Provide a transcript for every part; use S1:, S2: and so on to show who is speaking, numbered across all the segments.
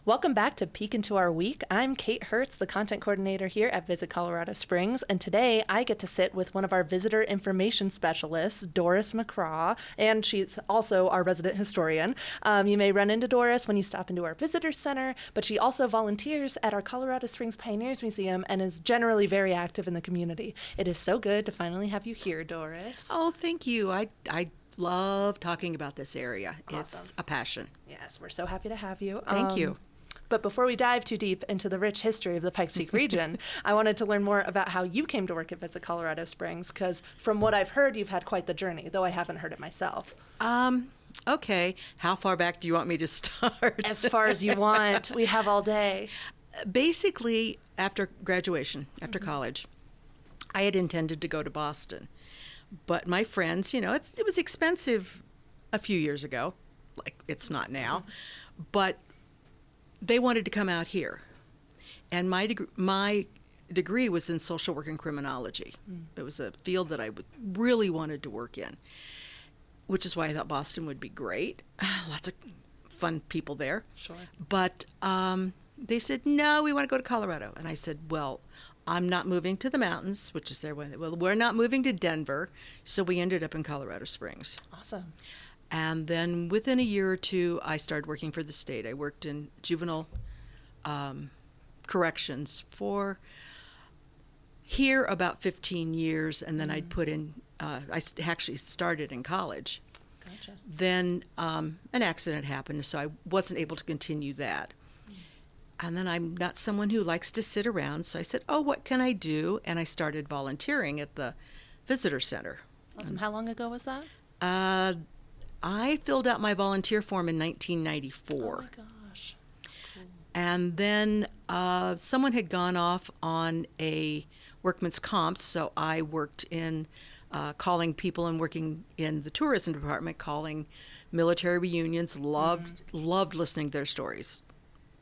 S1: Welcome back to Peek Into Our Week. I'm Kate Hertz, the content coordinator here at Visit Colorado Springs, and today I get to sit with one of our visitor information specialists, Doris McCraw, and she's also our resident historian. You may run into Doris when you stop into our visitor center, but she also volunteers at our Colorado Springs Pioneers Museum and is generally very active in the community. It is so good to finally have you here, Doris.
S2: Oh, thank you. I love talking about this area.
S1: Awesome.
S2: It's a passion.
S1: Yes, we're so happy to have you.
S2: Thank you.
S1: But before we dive too deep into the rich history of the Pikes Peak region, I wanted to learn more about how you came to work at Visit Colorado Springs, because from what I've heard, you've had quite the journey, though I haven't heard it myself.
S2: Okay. How far back do you want me to start?
S1: As far as you want. We have all day.
S2: Basically, after graduation, after college, I had intended to go to Boston. But my friends, it was expensive a few years ago, like it's not now, but they wanted to come out here. And my degree was in social work and criminology. It was a field that I really wanted to work in, which is why I thought Boston would be great. Lots of fun people there.
S1: Sure.
S2: But they said, no, we want to go to Colorado. And I said, well, I'm not moving to the mountains, which is their way. Well, we're not moving to Denver. So we ended up in Colorado Springs.
S1: Awesome.
S2: And then within a year or two, I started working for the state. I worked in juvenile corrections for here about 15 years. And then I'd put in, I actually started in college.
S1: Gotcha.
S2: Then an accident happened, so I wasn't able to continue that. And then I'm not someone who likes to sit around, so I said, oh, what can I do? And I started volunteering at the visitor center.
S1: Awesome. How long ago was that?
S2: I filled out my volunteer form in 1994.
S1: Oh, my gosh. Cool.
S2: And then someone had gone off on a workman's comp, so I worked in calling people and working in the tourism department, calling military reunions, loved listening to their stories.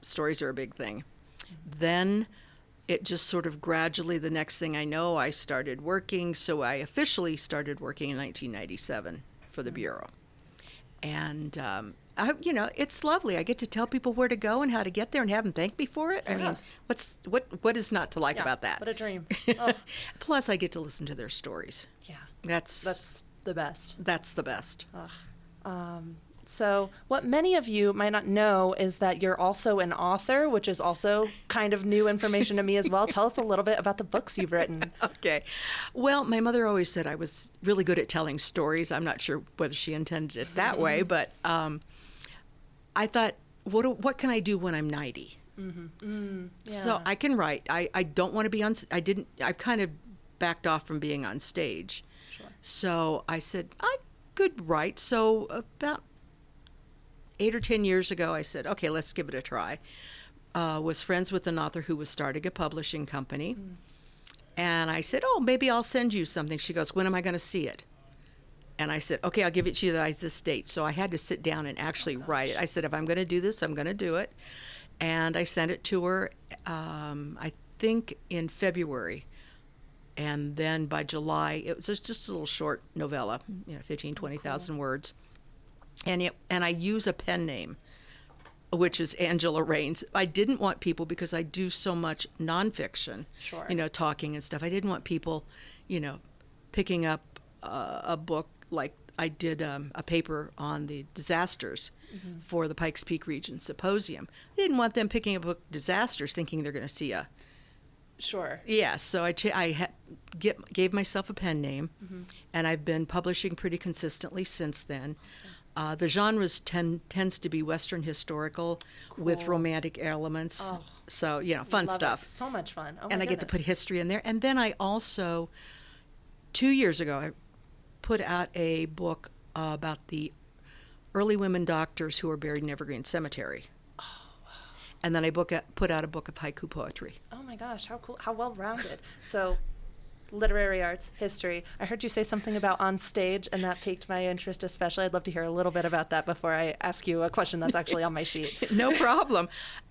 S2: Stories are a big thing. Then it just sort of gradually, the next thing I know, I started working. So I officially started working in 1997 for the Bureau. And, it's lovely. I get to tell people where to go and how to get there and have them thank me for it.
S1: Yeah.
S2: I mean, what is not to like about that?
S1: What a dream. Oh.
S2: Plus, I get to listen to their stories.
S1: Yeah.
S2: That's
S1: the best.
S2: That's the best.
S1: So what many of you might not know is that you're also an author, which is also kind of new information to me as well. Tell us a little bit about the books you've written.
S2: Okay. Well, my mother always said I was really good at telling stories. I'm not sure whether she intended it that way, but I thought, what can I do when I'm 90?
S1: Yeah.
S2: So I can write. I don't want to be on, I've kind of backed off from being on stage.
S1: Sure.
S2: So I said, I could write. So about 8 or 10 years ago, I said, okay, let's give it a try. Was friends with an author who was starting a publishing company. And I said, oh, maybe I'll send you something. She goes, when am I going to see it? And I said, okay, I'll give it to you by this date. So I had to sit down and actually write it. I said, if I'm going to do this, I'm going to do it. And I sent it to her, I think in February. And then by July, it was just a little short novella, 15, 20,000 words. And I use a pen name, which is Angela Raines. I didn't want people, because I do so much nonfiction,
S1: Sure.
S2: Talking and stuff. I didn't want people, picking up a book like I did a paper on the disasters for the Pikes Peak Region Symposium. I didn't want them picking up a book, disasters, thinking they're going to see a...
S1: Sure.
S2: Yeah, so I gave myself a pen name, and I've been publishing pretty consistently since then. Awesome. The genres tends to be Western historical with romantic elements.
S1: Oh,
S2: so, fun
S1: love
S2: stuff.
S1: It. So much fun. Oh, my
S2: and I get to put history in there. And then I also, 2 years ago, I put out a book about the early women doctors who are buried in Evergreen Cemetery. And then I put out a book of haiku poetry.
S1: Oh my gosh, how cool, how well-rounded. So, literary arts, history. I heard you say something about on stage, and that piqued my interest especially. I'd love to hear a little bit about that before I ask you a question that's actually on my sheet.
S2: No problem.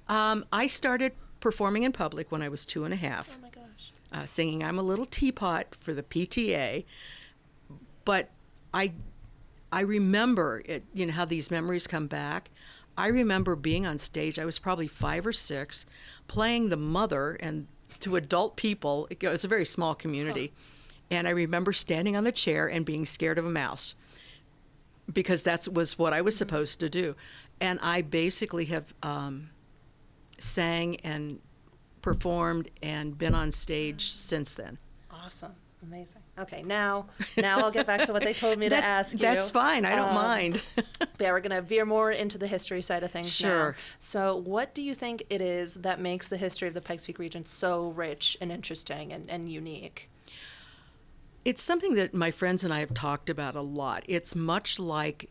S2: I started performing in public when I was 2.5.
S1: Oh my gosh.
S2: Singing I'm a Little Teapot for the PTA. But I remember it, how these memories come back. I remember being on stage. I was probably 5 or 6, playing the mother and to adult people. It was a very small community. And I remember standing on the chair and being scared of a mouse because that was what I was supposed to do. And I basically have sang and performed and been on stage since then.
S1: Awesome. Amazing. Okay, now I'll get back to what they told me to ask you.
S2: That's fine. I don't mind.
S1: Yeah, we're going to veer more into the history side of things
S2: Sure.
S1: now. So what do you think it is that makes the history of the Pikes Peak region so rich and interesting and unique?
S2: It's something that my friends and I have talked about a lot. It's much like,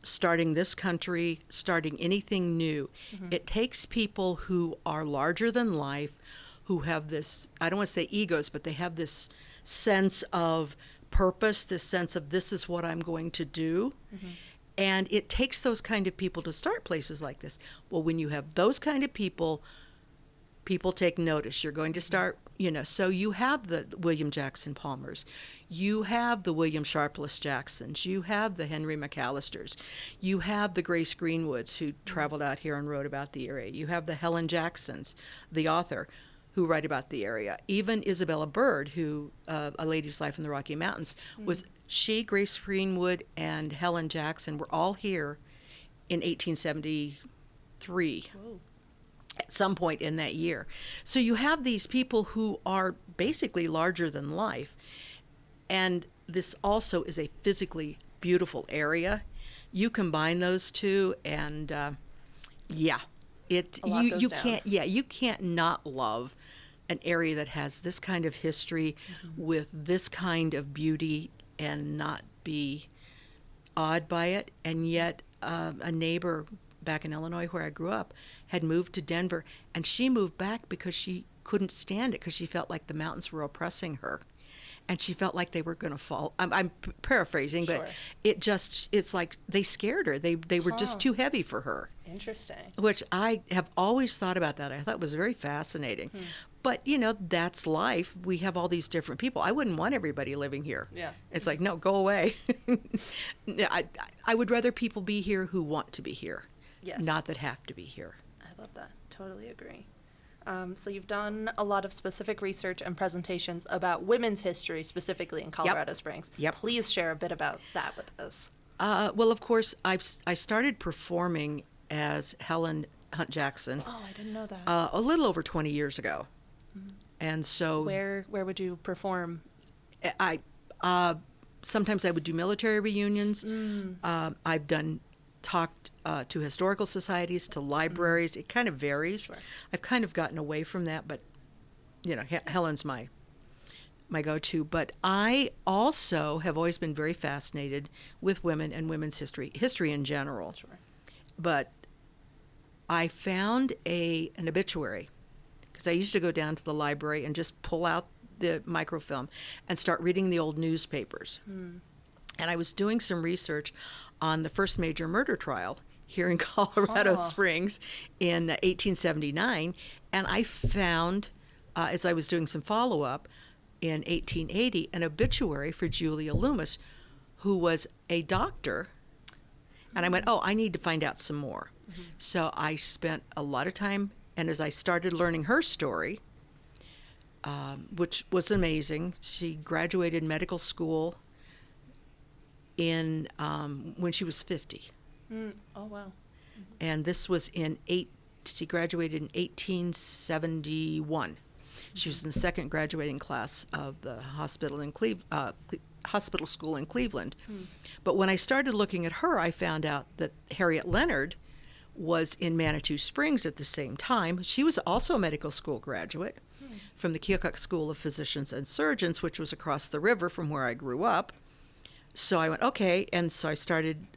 S2: starting this country, starting anything new. It takes people who are larger than life, who have this, I don't want to say egos, but they have this sense of purpose, this sense of this is what I'm going to do. And it takes those kind of people to start places like this. Well, when you have those kind of people, people take notice. You're going to start, so you have the William Jackson Palmers, you have the William Sharpless Jacksons, you have the Henry McAllisters, you have the Grace Greenwoods who traveled out here and wrote about the area, you have the Helen Jacksons, the author, who write about the area. Even Isabella Bird, who, A Lady's Life in the Rocky Mountains, was she, Grace Greenwood, and Helen Jackson were all here in 1873.
S1: Whoa.
S2: At some point in that year. So you have these people who are basically larger than life. And this also is a physically beautiful area. You combine those two and you can't not love an area that has this kind of history with this kind of beauty and not be awed by it. And yet a neighbor back in Illinois where I grew up had moved to Denver, and she moved back because she couldn't stand it because she felt like the mountains were oppressing her and she felt like they were going to fall. I'm paraphrasing, but it's like they scared her. They were just too heavy for her.
S1: Interesting.
S2: Which I have always thought about that. I thought was very fascinating. But, that's life. We have all these different people. I wouldn't want everybody living here.
S1: Yeah.
S2: It's like, no, go away. I would rather people be here who want to be here.
S1: Yes.
S2: Not that have to be here.
S1: I love that. Totally agree. So you've done a lot of specific research and presentations about women's history, specifically in Colorado Springs.
S2: Yep.
S1: Please share a bit about that with us.
S2: Well, of course, I started performing as Helen Hunt Jackson.
S1: Oh, I didn't know that.
S2: A little over 20 years ago. And so
S1: Where would you perform?
S2: I sometimes I would do military reunions. I've talked to historical societies, to libraries. It kind of varies.
S1: Sure.
S2: I've kind of gotten away from that, but Helen's my go-to. But I also have always been very fascinated with women and women's history in general.
S1: Sure.
S2: But I found an obituary because I used to go down to the library and just pull out the microfilm and start reading the old newspapers. And I was doing some research on the first major murder trial here in Colorado Springs in 1879. And I found, as I was doing some follow-up in 1880, an obituary for Julia Loomis, who was a doctor. And I went, I need to find out some more. So I spent a lot of time, and as I started learning her story, which was amazing, she graduated medical school in when she was 50.
S1: Oh, wow.
S2: And this was she graduated in 1871. She was in the second graduating class of the hospital school in Cleveland. But when I started looking at her, I found out that Harriet Leonard was in Manitou Springs at the same time. She was also a medical school graduate from the Keokuk School of Physicians and Surgeons, which was across the river from where I grew up. So I went, okay, and so I started.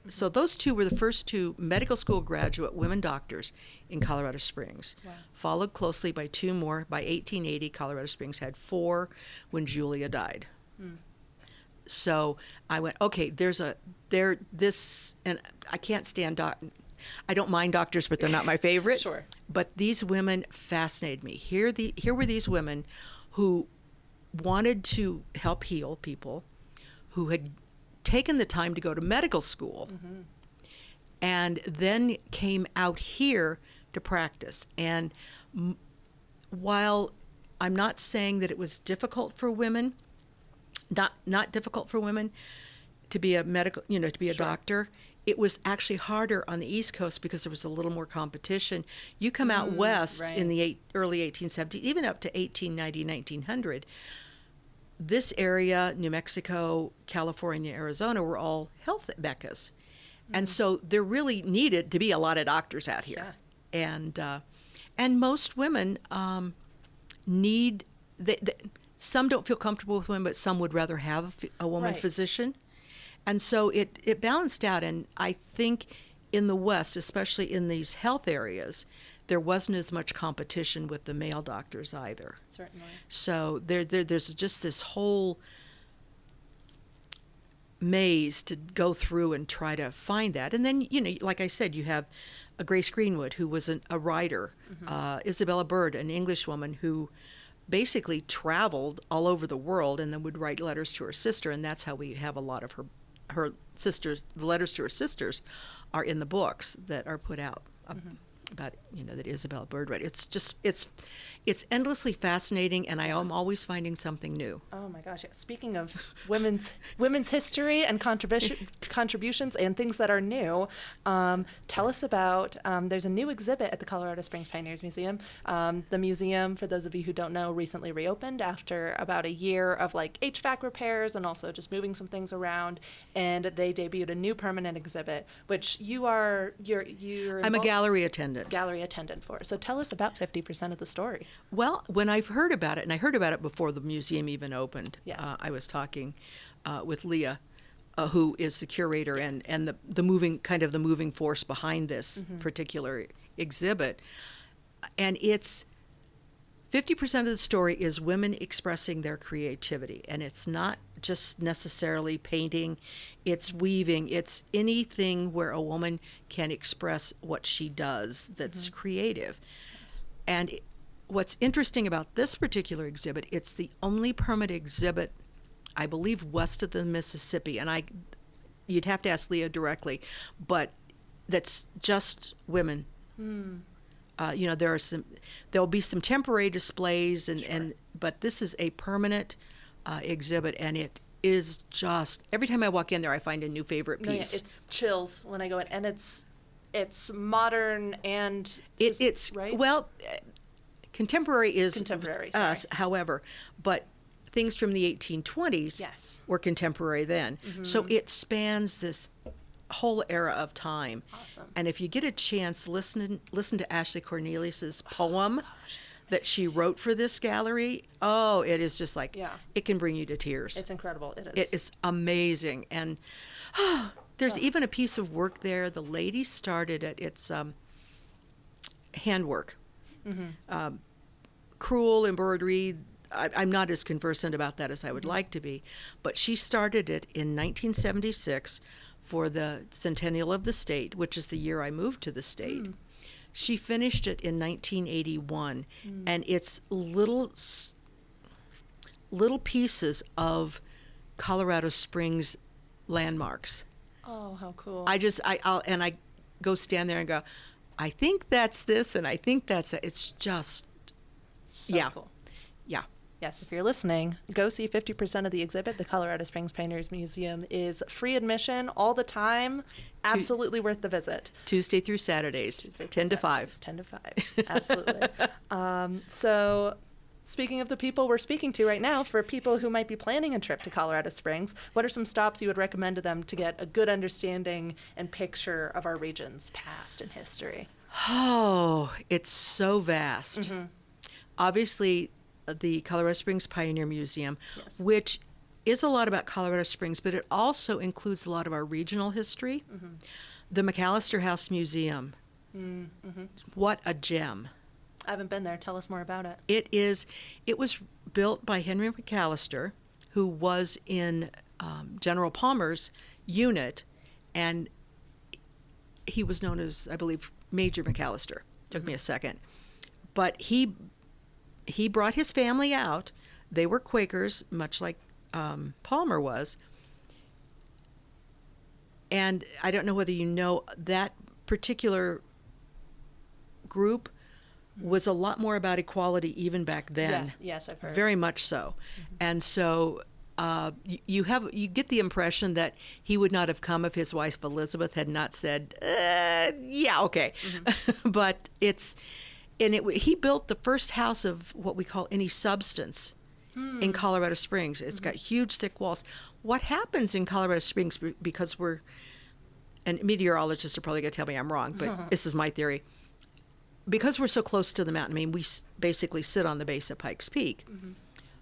S2: So those two were the first two medical school graduate women doctors in Colorado Springs.
S1: Wow.
S2: Followed closely by two more. By 1880, Colorado Springs had 4 when Julia died. So I went, okay, and I can't stand I don't mind doctors, but they're not my favorite.
S1: Sure.
S2: But these women fascinated me. Here were these women who wanted to help heal people, who had taken the time to go to medical school and then came out here to practice. And while I'm not saying that it was difficult for women, not difficult for women to be a medical, to be a doctor, it was actually harder on the East Coast because there was a little more competition. You come out west in the early 1870s, even up to 1890, 1900, this area, New Mexico, California, Arizona, were all health meccas. And so there really needed to be a lot of doctors out here. Yeah. And most women some don't feel comfortable with women, but some would rather have a woman physician. And so it balanced out. And I think in the West, especially in these health areas, there wasn't as much competition with the male doctors either.
S1: Certainly.
S2: So there's just this whole maze to go through and try to find that. And then, like I said, you have a Grace Greenwood, who was a writer, Isabella Bird, an English woman who basically traveled all over the world and then would write letters to her sister, and that's how we have a lot of her sisters. The letters to her sisters are in the books that are put out about that Isabella Bird read. It's just it's endlessly fascinating, and I am always finding something new.
S1: Oh my gosh! Yeah. Speaking of women's history and contributions and things that are new, tell us about. There's a new exhibit at the Colorado Springs Pioneers Museum. The museum, for those of you who don't know, recently reopened after about a year of like HVAC repairs and also just moving some things around. And they debuted a new permanent exhibit, which you're.
S2: I'm a gallery attendant.
S1: For. So tell us about 50% of the story.
S2: Well, when I've heard about it, and I heard about it before the museum even opened, I was talking with Leah, who is the curator and the moving force behind this particular exhibit. And it's 50% of the story is women expressing their creativity, and it's not just necessarily painting, it's weaving, it's anything where a woman can express what she does that's creative. And what's interesting about this particular exhibit, it's the only permanent exhibit, I believe, west of the Mississippi, and you'd have to ask Leah directly, but that's just women. There'll be some temporary displays, but this is a permanent exhibit, and it is just, every time I walk in there, I find a new favorite piece.
S1: It's chills when I go in, and it's modern and
S2: it's
S1: right.
S2: Well, contemporary is
S1: contemporary,
S2: us, however, but things from the 1820s were contemporary then. So it spans this whole era of time.
S1: Awesome.
S2: And if you get a chance, listen to Ashley Cornelius's poem that she wrote for this gallery. Oh, it is just like, it can bring you to tears.
S1: It's incredible. It is.
S2: It is amazing. And there's even a piece of work there. The lady started it. It's handwork, crewel embroidery. I'm not as conversant about that as I would like to be, but she started it in 1976 for the centennial of the state, which is the year I moved to the state. She finished it in 1981, and it's little pieces of Colorado Springs landmarks.
S1: Oh, how cool!
S2: I go stand there and go, I think that's this, and I think that's it. It's just
S1: so cool.
S2: Yeah.
S1: Yes, if you're listening, go see 50% of the exhibit. The Colorado Springs Pioneers Museum is free admission all the time. Absolutely worth the visit.
S2: Tuesday through Saturdays, 10 to 5.
S1: 10 to 5, absolutely. So speaking of the people we're speaking to right now, for people who might be planning a trip to Colorado Springs, what are some stops you would recommend to them to get a good understanding and picture of our region's past and history?
S2: Oh, it's so vast. Obviously, the Colorado Springs Pioneer Museum, which is a lot about Colorado Springs, but it also includes a lot of our regional history. The McAllister House Museum, what a gem.
S1: I haven't been there. Tell us more about it.
S2: It was built by Henry McAllister, who was in General Palmer's unit, and he was known as, I believe, Major McAllister. Took me a second. But he brought his family out. They were Quakers, much like Palmer was. And I don't know whether you know, that particular group was a lot more about equality even back then.
S1: Yeah. Yes, I've heard.
S2: Very much so. And so you get the impression that he would not have come if his wife Elizabeth had not said, yeah, okay. But he built the first house of what we call any substance in Colorado Springs. It's got huge, thick walls. What happens in Colorado Springs, because and meteorologists are probably going to tell me I'm wrong, but this is my theory. Because we're so close to the mountain, I mean, we basically sit on the base of Pikes Peak.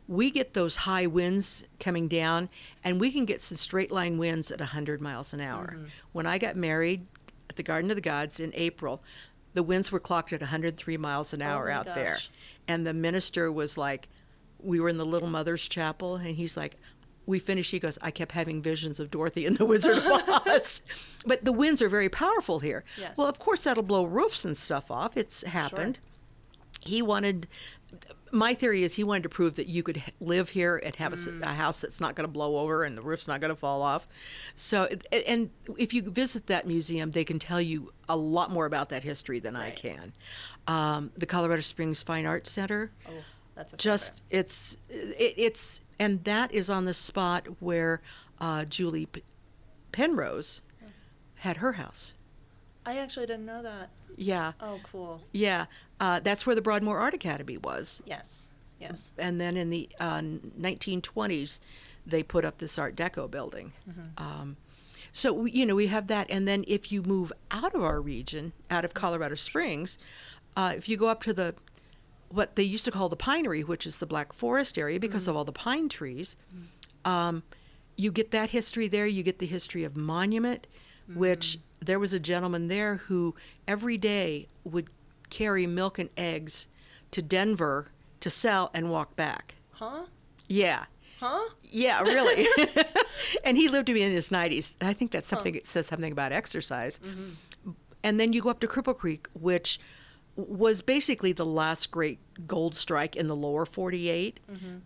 S2: We get those high winds coming down, and we can get some straight line winds at 100 miles an hour. When I got married at the Garden of the Gods in April, the winds were clocked at 103 miles an hour out there. And the minister was like, we were in the Little Mother's Chapel, and he's like, we finished, he goes, I kept having visions of Dorothy and the Wizard of Oz. But the winds are very powerful here.
S1: Yes.
S2: Well, of course, that'll blow roofs and stuff off. It's happened. Sure. My theory is he wanted to prove that you could live here and have a house that's not going to blow over and the roof's not going to fall off. So, and if you visit that museum, they can tell you a lot more about that history than I can. The Colorado Springs Fine Arts Center.
S1: Oh, that's a
S2: just it's and that is on the spot where Julie Penrose had her house.
S1: I actually didn't know that.
S2: Yeah.
S1: Oh, cool.
S2: Yeah. That's where the Broadmoor Art Academy was.
S1: Yes. Yes.
S2: And then in the 1920s, they put up this Art Deco building. So, we have that. And then if you move out of our region, out of Colorado Springs, if you go up to what they used to call the Pinery, which is the Black Forest area because of all the pine trees, you get that history there. You get the history of Monument, which there was a gentleman there who every day would carry milk and eggs to Denver to sell and walk back.
S1: Huh?
S2: Yeah.
S1: Huh?
S2: Yeah, really. And he lived to be in his 90s. I think that's something, it says something about exercise. And then you go up to Cripple Creek, which was basically the last great gold strike in the lower 48.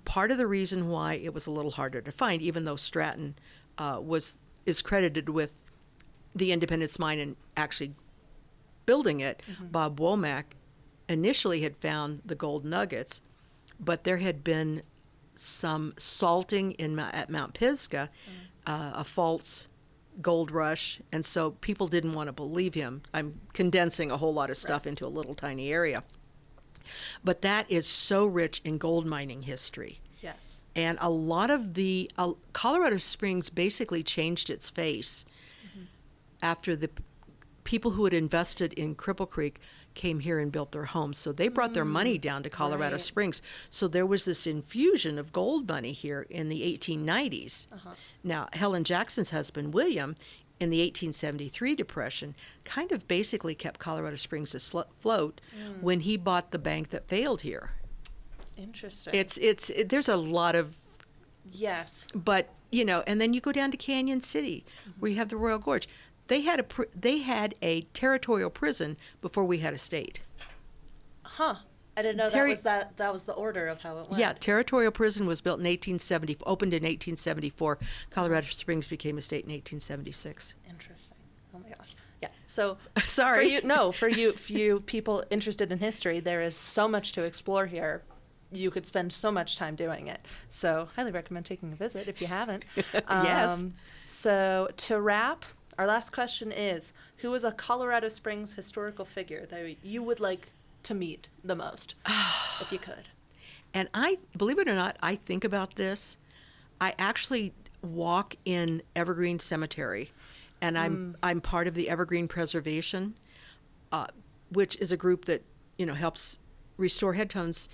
S2: Part of the reason why it was a little harder to find, even though Stratton is credited with the Independence Mine and actually building it, Bob Womack initially had found the gold nuggets, but there had been some salting at Mount Pisgah, a false gold rush, and so people didn't want to believe him. I'm condensing a whole lot of stuff into a little tiny area. But that is so rich in gold mining history.
S1: Yes.
S2: And a lot of the Colorado Springs basically changed its face after the people who had invested in Cripple Creek came here and built their homes. So they brought their money down to Colorado Springs. So there was this infusion of gold money here in the 1890s. Now, Helen Jackson's husband, William, in the 1873 Depression, kind of basically kept Colorado Springs afloat when he bought the bank that failed here.
S1: Interesting.
S2: There's a lot of...
S1: Yes.
S2: But, and then you go down to Canyon City, where you have the Royal Gorge. They had a territorial prison before we had a state.
S1: Huh. I didn't know that was the order of how it went.
S2: Yeah, territorial prison was built in 1870, opened in 1874. Colorado Springs became a state in 1876.
S1: Interesting. Oh my gosh. Yeah. So
S2: sorry.
S1: For you people interested in history, there is so much to explore here. You could spend so much time doing it. So highly recommend taking a visit if you haven't.
S2: Yes.
S1: So to wrap, our last question is, who is a Colorado Springs historical figure that you would like to meet the most, if you could?
S2: And believe it or not, I think about this. I actually walk in Evergreen Cemetery, and I'm part of the Evergreen Preservation, which is a group that helps restore headstones,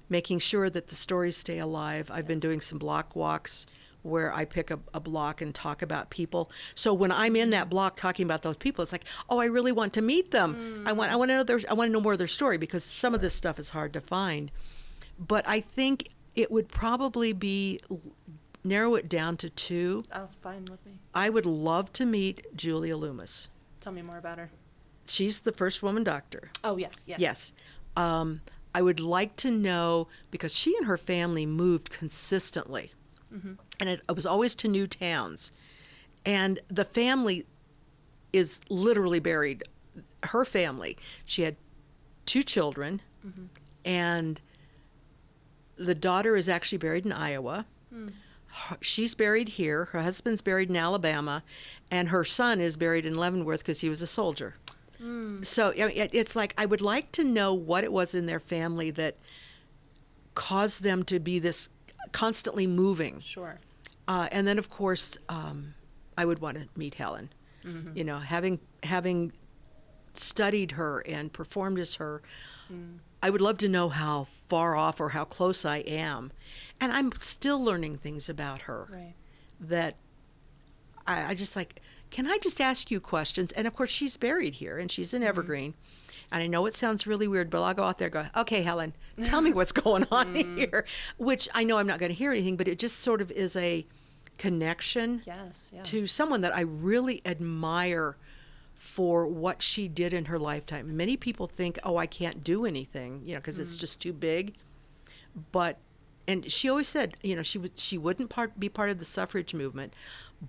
S2: making sure that the stories stay alive. I've been doing some block walks where I pick a block and talk about people. So when I'm in that block talking about those people, it's like, oh, I really want to meet them. I want to know more of their story, because some of this stuff is hard to find. But I think it would probably be narrow it down to two.
S1: Oh, fine with me.
S2: I would love to meet Julia Loomis.
S1: Tell me more about her.
S2: She's the first woman doctor.
S1: Oh, yes.
S2: Yes. I would like to know, because she and her family moved consistently. And it was always to new towns. And the family is literally buried. Her family, she had 2 children, and the daughter is actually buried in Iowa. She's buried here. Her husband's buried in Alabama, and her son is buried in Leavenworth because he was a soldier. So I mean, it's like, I would like to know what it was in their family that caused them to be this constantly moving.
S1: Sure.
S2: And then, of course, I would want to meet Helen. You know, having studied her and performed as her, I would love to know how far off or how close I am. And I'm still learning things about her
S1: Right.
S2: that I just like, can I just ask you questions? And of course, she's buried here and she's in Evergreen. And I know it sounds really weird, but I'll go out there and go, okay, Helen, tell me what's going on here, which I know I'm not going to hear anything, but it just sort of is a connection
S1: Yes. Yeah.
S2: to someone that I really admire for what she did in her lifetime. Many people think, oh, I can't do anything, you know, because it's just too big. But, and she always said, you know, she wouldn't be part of the suffrage movement,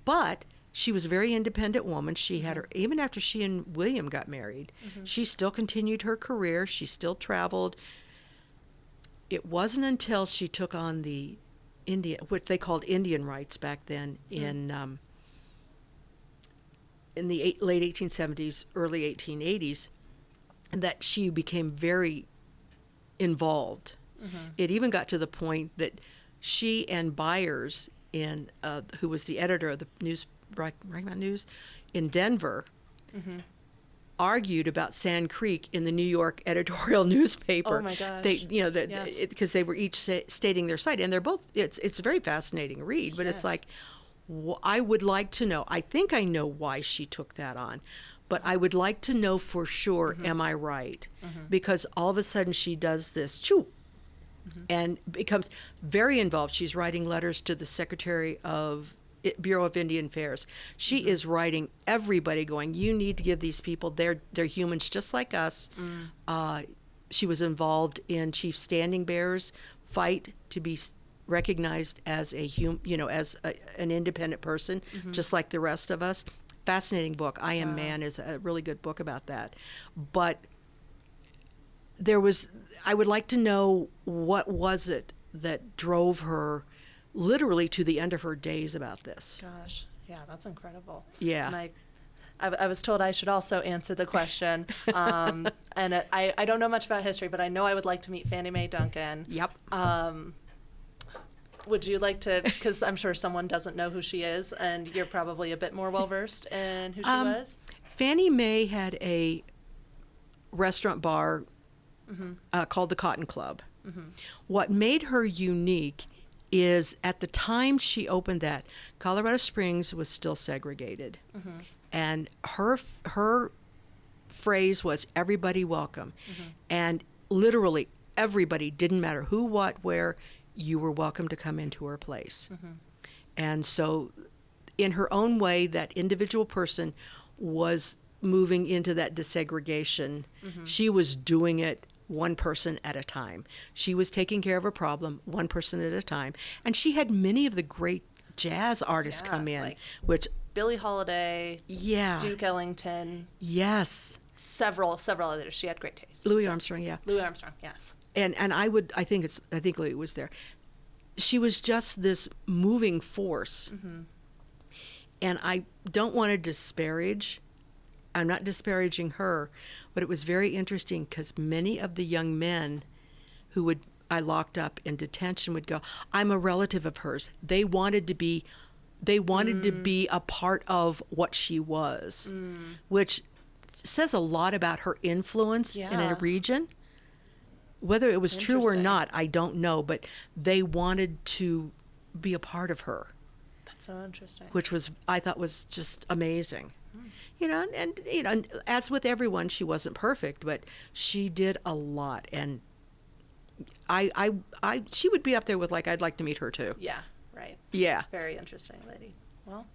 S2: but she was a very independent woman. She had her, even after she and William got married, she still continued her career. She still traveled. It wasn't until she took on the what they called Indian rights back then in the late 1870s, early 1880s, that she became very involved. It even got to the point that she and Byers, who was the editor of the Rocky Mountain News in Denver, argued about Sand Creek in the New York editorial newspaper.
S1: Oh my gosh!
S2: They, you know,
S1: Yes.
S2: because they were each stating their side, and they're both. It's a very fascinating read, but
S1: Yes.
S2: it's like, I would like to know. I think I know why she took that on, but I would like to know for sure. Am I right? Because all of a sudden she does this, and becomes very involved. She's writing letters to the Secretary of Bureau of Indian Affairs. She is writing everybody, going, you need to give these people, they're humans just like us. She was involved in Chief Standing Bear's fight to be recognized as an independent person, just like the rest of us. Fascinating book. I Am Man is a really good book about that. But I would like to know, what was it that drove her literally to the end of her days about this.
S1: Gosh, yeah, that's incredible.
S2: Yeah.
S1: And I was told I should also answer the question. And I don't know much about history, but I know I would like to meet Fannie Mae Duncan.
S2: Yep.
S1: Would you like to, because I'm sure someone doesn't know who she is, and you're probably a bit more well-versed in who she was?
S2: Fannie Mae had a restaurant bar called the Cotton Club. What made her unique is, at the time she opened that, Colorado Springs was still segregated. And her phrase was, everybody welcome. And literally everybody, didn't matter who, what, where, you were welcome to come into her place. And so in her own way, that individual person was moving into that desegregation. She was doing it one person at a time. She was taking care of a problem one person at a time. And she had many of the great jazz artists come in,
S1: like
S2: which
S1: Billie Holiday, Duke Ellington, several others. She had great taste.
S2: Louis Armstrong,
S1: Louis Armstrong, yes.
S2: And I think Louis was there. She was just this moving force. And I don't want to disparage. I'm not disparaging her, but it was very interesting because many of the young men who I locked up in detention would go, I'm a relative of hers. They wanted to be a part of what she was, which says a lot about her influence in a region. Whether it was true or not, I don't know, but they wanted to be a part of her.
S1: That's so interesting.
S2: Which I thought was just amazing. You know, and as with everyone, she wasn't perfect, but she did a lot, and she would be up there with, like, I'd like to meet her too.
S1: Yeah, right.
S2: Yeah.
S1: Very interesting lady. Well,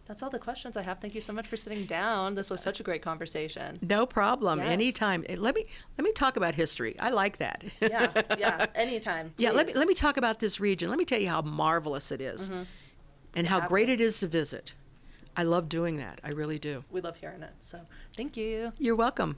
S1: that's all the questions I have. Thank you so much for sitting down. This was such a great conversation.
S2: No problem.
S1: Yes.
S2: Anytime. Let me talk about history. I like that.
S1: Yeah. Anytime. Please.
S2: Yeah. Let me talk about this region. Let me tell you how marvelous it is, and how great it is to visit. I love doing that. I really do.
S1: We love hearing it. So thank you.
S2: You're welcome.